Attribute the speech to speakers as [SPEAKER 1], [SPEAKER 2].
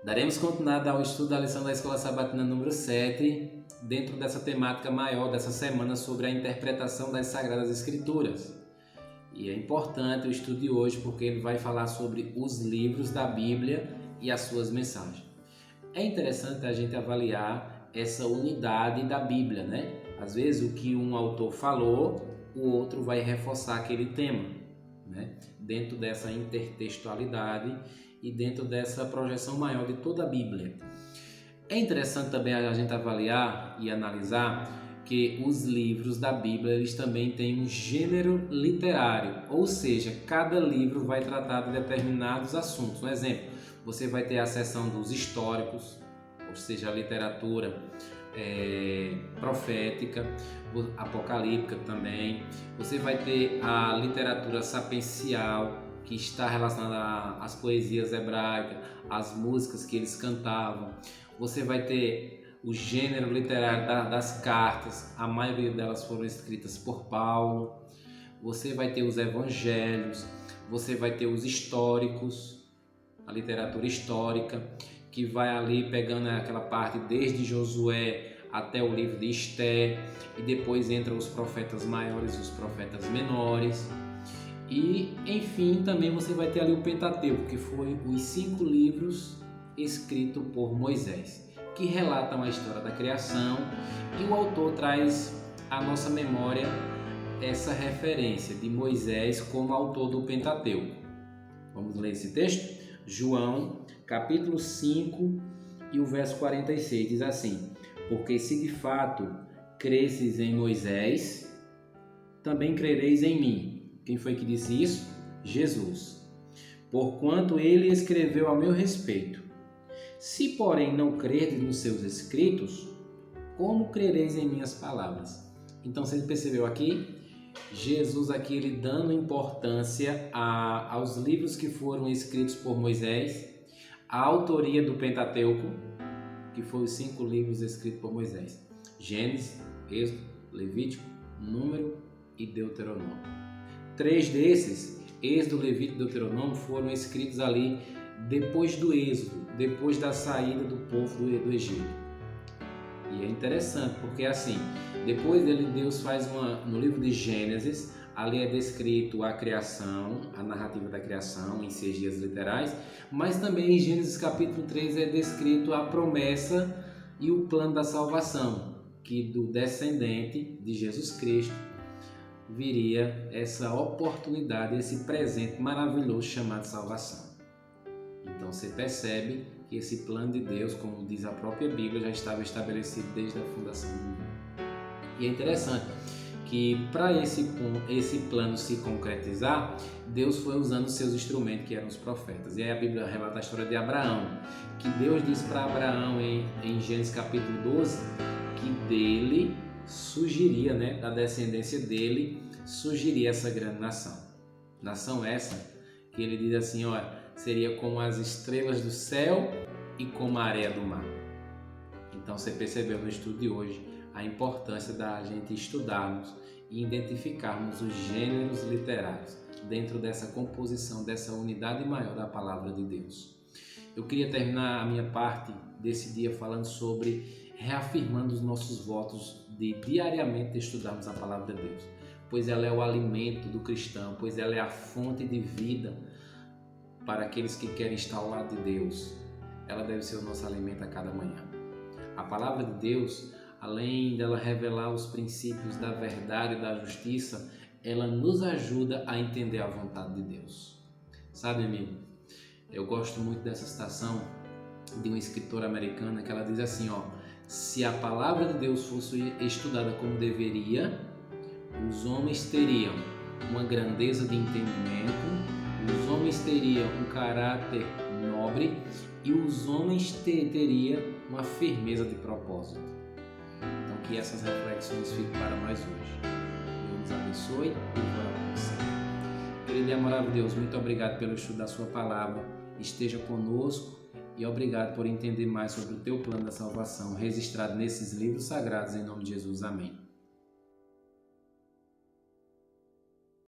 [SPEAKER 1] Daremos continuidade ao estudo da lição da Escola Sabatina número 7, dentro dessa temática maior dessa semana sobre a interpretação das Sagradas Escrituras. E é importante o estudo de hoje porque ele vai falar sobre os livros da Bíblia e as suas mensagens. É interessante a gente avaliar essa unidade da Bíblia, né? Às vezes o que um autor falou, o outro vai reforçar aquele tema, né? Dentro dessa intertextualidade e dentro dessa projeção maior de toda a Bíblia. É interessante também a gente avaliar e analisar que os livros da Bíblia eles também têm um gênero literário, ou seja, cada livro vai tratar de determinados assuntos. Um exemplo, você vai ter a seção dos históricos, ou seja, a literatura profética, apocalíptica também. Você vai ter a literatura sapiencial, que está relacionada às poesias hebraicas, às músicas que eles cantavam. Você vai ter o gênero literário das cartas, a maioria delas foram escritas por Paulo. Você vai ter os evangelhos, você vai ter os históricos, a literatura histórica, que vai ali pegando aquela parte desde Josué até o livro de Esté, e depois entram os profetas maiores e os profetas menores. E, enfim, também você vai ter ali o Pentateuco, que foi os 5 livros escritos por Moisés, que relatam a história da criação, e o autor traz à nossa memória essa referência de Moisés como autor do Pentateuco. Vamos ler esse texto? João, capítulo 5 e o verso 46, diz assim: porque se de fato cresces em Moisés, também crereis em mim. Quem foi que disse isso? Jesus. Porquanto ele escreveu a meu respeito. Se, porém, não crerdes nos seus escritos, como crereis em minhas palavras? Então, você percebeu aqui? Jesus aqui ele dando importância aos livros que foram escritos por Moisés, a autoria do Pentateuco, que foi os 5 livros escritos por Moisés: Gênesis, Êxodo, Levítico, Número e Deuteronômio. 3 desses, Êxodo, Levítico e Deuteronômio, foram escritos ali depois do Êxodo, depois da saída do povo do Egito. E é interessante porque assim, depois Deus faz no livro de Gênesis, ali é descrito a criação, a narrativa da criação em 6 dias literais, mas também em Gênesis capítulo 3 é descrito a promessa e o plano da salvação, que do descendente de Jesus Cristo viria essa oportunidade, esse presente maravilhoso chamado salvação. Então você percebe que esse plano de Deus, como diz a própria Bíblia, já estava estabelecido desde a fundação do mundo. E é interessante que para esse plano se concretizar, Deus foi usando seus instrumentos, que eram os profetas. E aí a Bíblia relata a história de Abraão, que Deus disse para Abraão em Gênesis capítulo 12, que dele surgiria, da descendência dele, surgiria essa grande nação. Nação essa que ele diz assim, seria como as estrelas do céu e como a areia do mar. Então você percebeu no estudo de hoje a importância da gente estudarmos e identificarmos os gêneros literários dentro dessa composição, dessa unidade maior da palavra de Deus. Eu queria terminar a minha parte desse dia falando sobre reafirmando os nossos votos de diariamente estudarmos a palavra de Deus, pois ela é o alimento do cristão, pois ela é a fonte de vida para aqueles que querem estar ao lado de Deus. Ela deve ser o nosso alimento a cada manhã. A palavra de Deus, além dela revelar os princípios da verdade e da justiça, ela nos ajuda a entender a vontade de Deus. Sabe, amigo, eu gosto muito dessa citação de uma escritora americana que ela diz assim, se a palavra de Deus fosse estudada como deveria, os homens teriam uma grandeza de entendimento, os homens teriam um caráter nobre e os homens teriam uma firmeza de propósito. Então que essas reflexões fiquem para nós hoje. Deus nos abençoe e vá com você. Querido e amável Deus, muito obrigado pelo estudo da sua palavra. Esteja conosco e obrigado por entender mais sobre o teu plano da salvação registrado nesses livros sagrados em nome de Jesus. Amém.